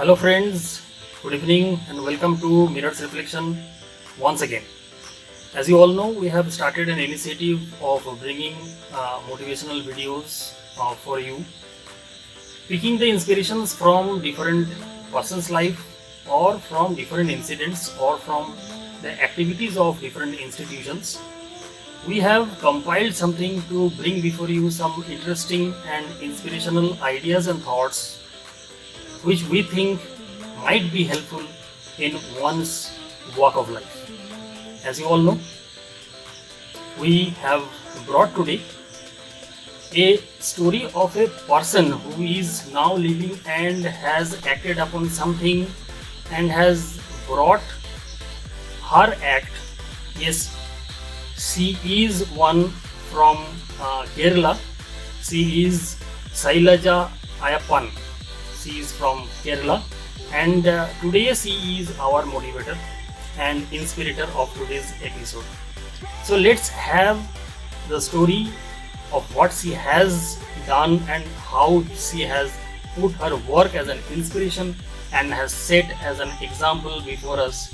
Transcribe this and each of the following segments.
Hello friends, good evening and welcome to Mirror's Reflection once again. As you all know, we have started an initiative of bringing motivational videos for you, picking the inspirations from different person's life or from different incidents or from the activities of different institutions. We have compiled something to bring before you some interesting and inspirational ideas and thoughts which we think might be helpful in one's walk of life. As you all know, we have brought today a story of a person who is now living and has acted upon something and has brought her act. Yes, she is one from Kerala. She is Shailaja Ayyappan. She is from Kerala, and today she is our motivator and inspirator of today's episode. So let's have the story of what she has done and how she has put her work as an inspiration and has set as an example before us.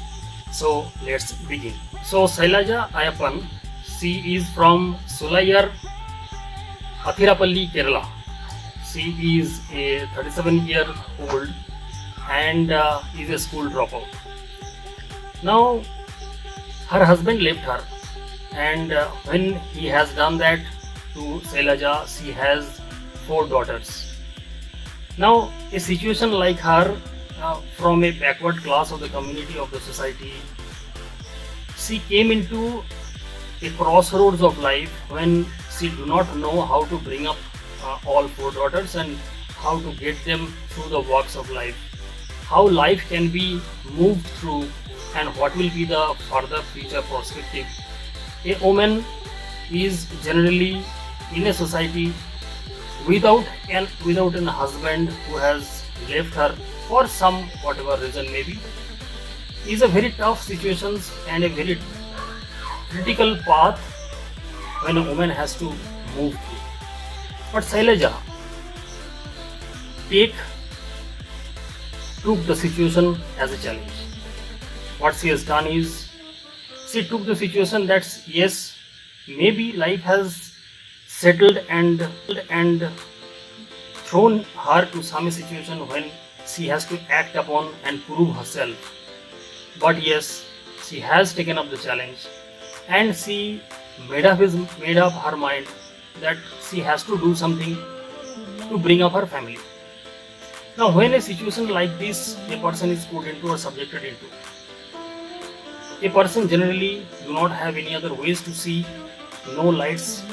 So let's begin. So Shailaja Ayyappan, she is from Sulayar, Athirapalli, Kerala. She is a 37-year-old and is a school dropout. Now, her husband left her, and when he has done that to Shailaja, she has 4 daughters. Now, a situation like her, from a backward class of the community of the society, she came into a crossroads of life when she do not know how to bring up all 4 daughters and how to get them through the walks of life, how life can be moved through and what will be the further future perspective. A woman is generally in a society without an husband who has left her for some whatever reason maybe, is a very tough situation and a very critical path when a woman has to move through. But Shailaja took the situation as a challenge. What she has done is, she took the situation that yes, maybe life has settled and thrown her to some situation when she has to act upon and prove herself. But yes, she has taken up the challenge and she made up her mind that she has to do something to bring up her family. Now, when a situation like this a person is put into or subjected into, a person generally do not have any other ways to see, no lights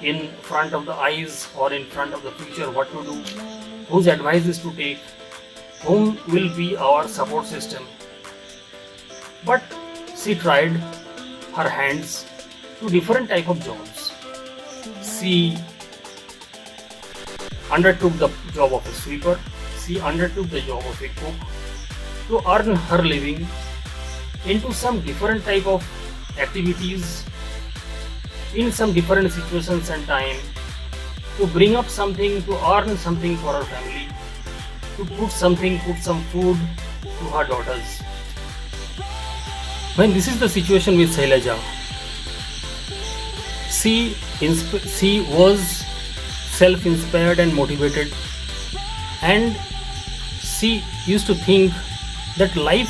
in front of the eyes or in front of the future, what to do, whose advice is to take, whom will be our support system. But she tried her hands to different type of jobs. She undertook the job of a sweeper, she undertook the job of a cook to earn her living into some different type of activities in some different situations and time, to bring up something, to earn something for her family, to put some food to her daughters. When this is the situation with Shailaja, she was self-inspired and motivated, and she used to think that life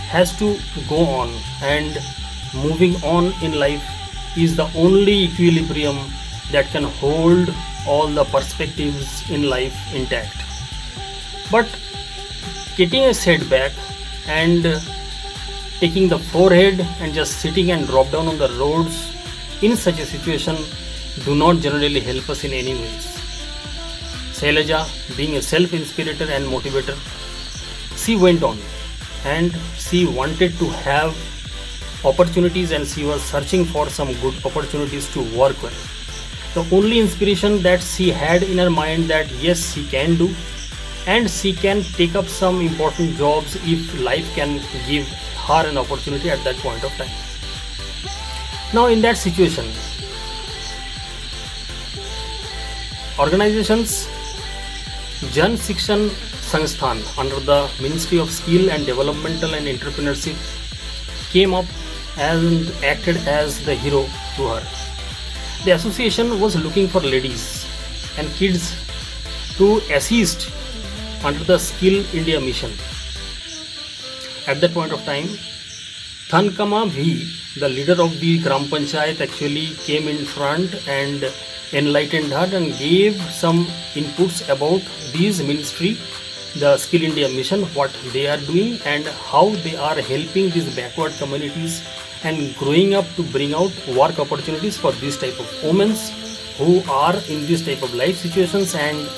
has to go on and moving on in life is the only equilibrium that can hold all the perspectives in life intact. But getting a setback and taking the forehead and just sitting and drop down on the roads in such a situation do not generally help us in any ways. Shailaja, being a self-inspirator and motivator, she went on and she wanted to have opportunities and she was searching for some good opportunities to work with. The only inspiration that she had in her mind that yes, she can do and she can take up some important jobs if life can give her an opportunity at that point of time. Now in that situation, organizations Jan Shikshan Sansthan under the Ministry of Skill and Developmental and Entrepreneurship came up and acted as the hero to her. The association was looking for ladies and kids to assist under the Skill India mission. At that point of time, Thankama V, the leader of the Gram Panchayat, actually came in front and enlightened her and gave some inputs about this ministry, the Skill India mission, what they are doing and how they are helping these backward communities and growing up to bring out work opportunities for this type of women who are in this type of life situations and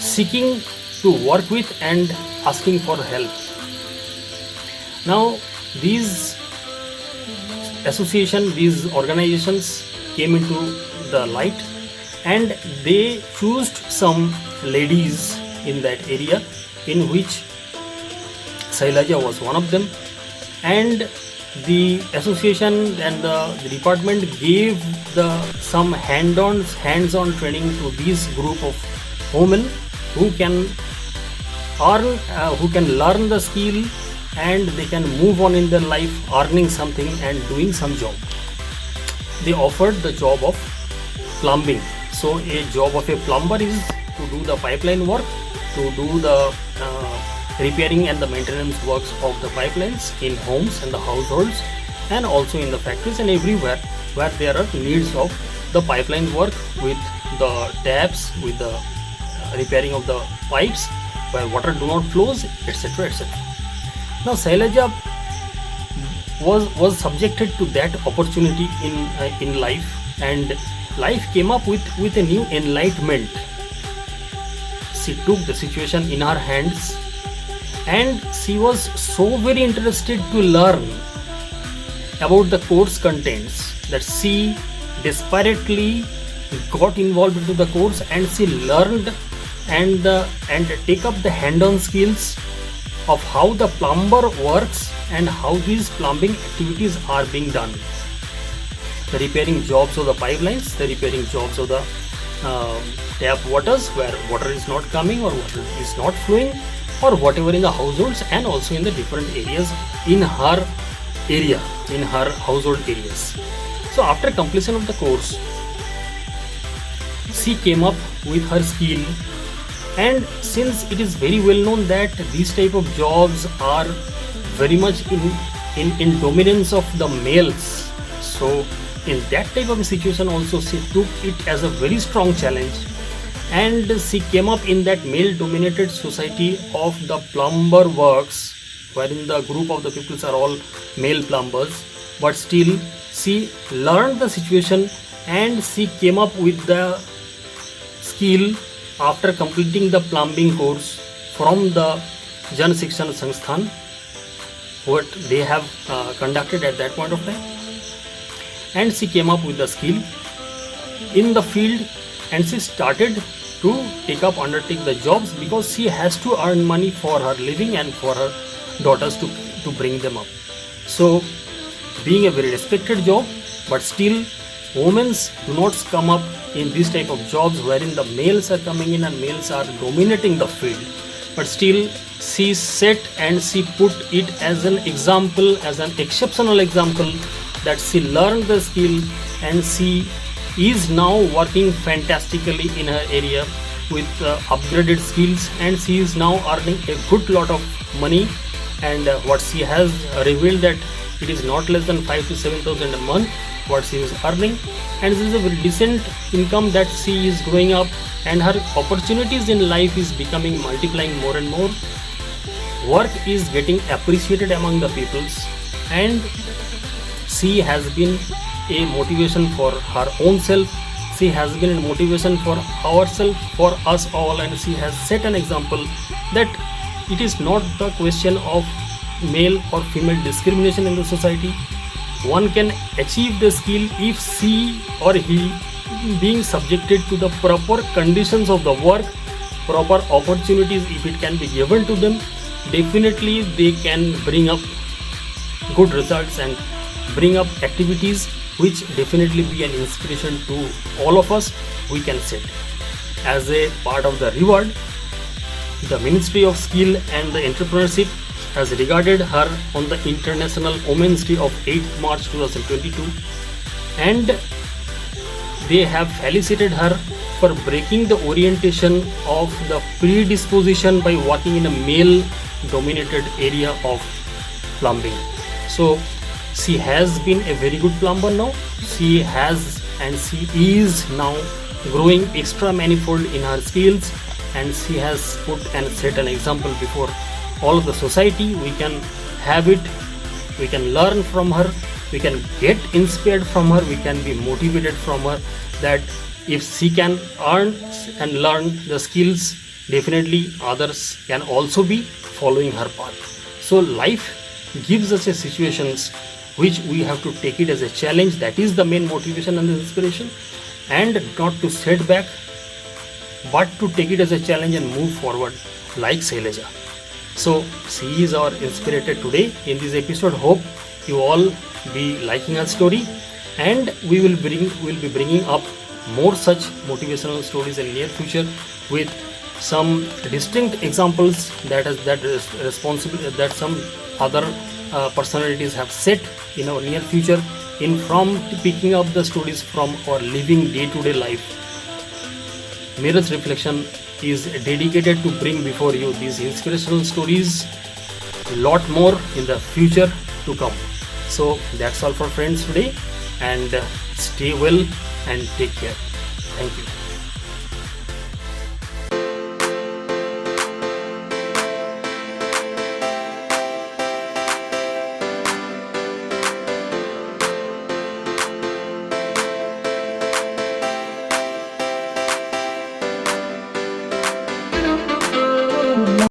seeking to work with and asking for help. Now these association, these organizations came into the light and they chose some ladies in that area, in which Shailaja was one of them, and the association and the department gave some hands-on training to this group of women who can earn, who can learn the skill and they can move on in their life earning something and doing some job. They offered the job of plumbing. So a job of a plumber is to do the pipeline work, to do the repairing and the maintenance works of the pipelines in homes and the households and also in the factories and everywhere where there are needs of the pipeline work with the taps, with the repairing of the pipes where water do not flows, etc., etc. Now Shailaja was subjected to that opportunity in life, and life came up with a new enlightenment. She took the situation in her hands and she was so very interested to learn about the course contents that she desperately got involved into the course and she learned and take up the hand-on skills of how the plumber works and how these plumbing activities are being done. The repairing jobs of the pipelines, the repairing jobs of the tap waters where water is not coming or water is not flowing, or whatever in the households and also in the different areas in her area, in her household areas. So after completion of the course, she came up with her skill, and since it is very well known that these type of jobs are very much in dominance of the males, so in that type of a situation also she took it as a very strong challenge, and she came up in that male dominated society of the plumber works, wherein the group of the peoples are all male plumbers, but still she learned the situation and she came up with the skill after completing the plumbing course from the Jan Shikshan Sansthan, what they have conducted at that point of time, and she came up with the skill in the field and she started to undertake the jobs because she has to earn money for her living and for her daughters to bring them up. So being a very respected job, but still women do not come up in this type of jobs wherein the males are coming in and males are dominating the field, but still she set and she put it as an example, as an exceptional example, that she learned the skill and she is now working fantastically in her area with upgraded skills, and she is now earning a good lot of money, and what she has revealed that it is not less than 5,000 to 7,000 a month what she is earning, and this is a very decent income that she is growing up, and her opportunities in life is becoming multiplying more and more. Work is getting appreciated among the peoples, and she has been a motivation for her own self. She has been a motivation for ourselves, for us all, and she has set an example that it is not the question of male or female discrimination in the society. One can achieve the skill if she or he being subjected to the proper conditions of the work, proper opportunities if it can be given to them, definitely they can bring up good results and bring up activities which definitely be an inspiration to all of us. We can set as a part of the reward. The Ministry of Skill and the Entrepreneurship has regarded her on the International Women's Day of 8th March 2022, and they have felicitated her for breaking the orientation of the predisposition by working in a male dominated area of plumbing. So she has been a very good plumber now. She has and she is now growing extra manifold in her skills, and she has put and set an example before all of the society. We can have it, we can learn from her, we can get inspired from her, we can be motivated from her, that if she can earn and learn the skills, definitely others can also be following her path. So life gives us a situations which we have to take it as a challenge. That is the main motivation and the inspiration, and not to set back, but to take it as a challenge and move forward like Shailaja. So she is our inspirator today in this episode. Hope you all be liking her story, and we will be bringing up more such motivational stories in near future with some distinct examples that some other personalities have set in our near future, in from picking up the stories from our living day-to-day life. Mirror's Reflection is dedicated to bring before you these inspirational stories, lot more in the future to come. So that's all for friends today, and stay well and take care. Thank you.